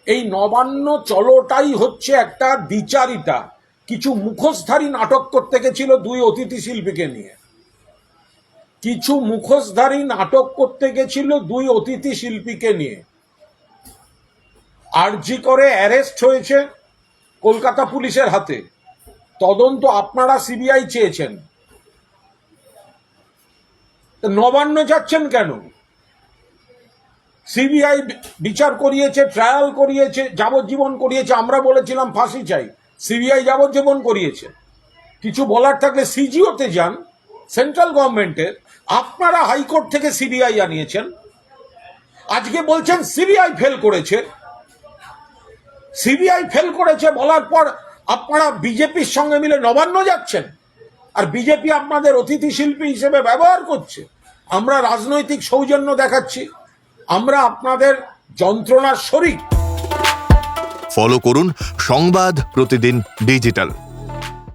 এই নবান্ন চলোটাই হচ্ছে একটা দ্বিচারিতা। কিছু মুখোশধারী নাটক করতে গেছিল দুই অতিথি শিল্পীকে নিয়ে, কিছু মুখোশধারী নাটক করতে গেছিল দুই অতিথি শিল্পীকে নিয়ে। আরজি করে অ্যারেস্ট হয়েছে কলকাতা পুলিশের হাতে, তদন্ত আপনারা সিবিআই চেয়েছেন, নবান্ন যাচ্ছেন কেন? সিবিআই বিচার করিয়েছে, ট্রায়াল করিয়েছে, যাবজ্জীবন করিয়েছে। আমরা বলেছিলাম ফাঁসি চাই, সিবিআই যাবজ্জীবন করিয়েছে। কিছু বলার থাকলে সিজিওতে যান, সেন্ট্রাল গভর্নমেন্টের। আপনারা হাইকোর্ট থেকে সিবিআই আনিয়েছেন, আজকে বলছেন সিবিআই ফেল করেছে। সিবিআই ফেল করেছে বলার পর আপনারা বিজেপির সঙ্গে মিলে নবান্ন যাচ্ছেন, আর বিজেপি আপনাদের অতিথি শিল্পী হিসেবে ব্যবহার করছে। আমরা রাজনৈতিক সৌজন্য দেখাচ্ছি, আমরা আপনাদের যন্ত্রণার শরিক। ফলো করুন সংবাদ প্রতিদিন ডিজিটাল।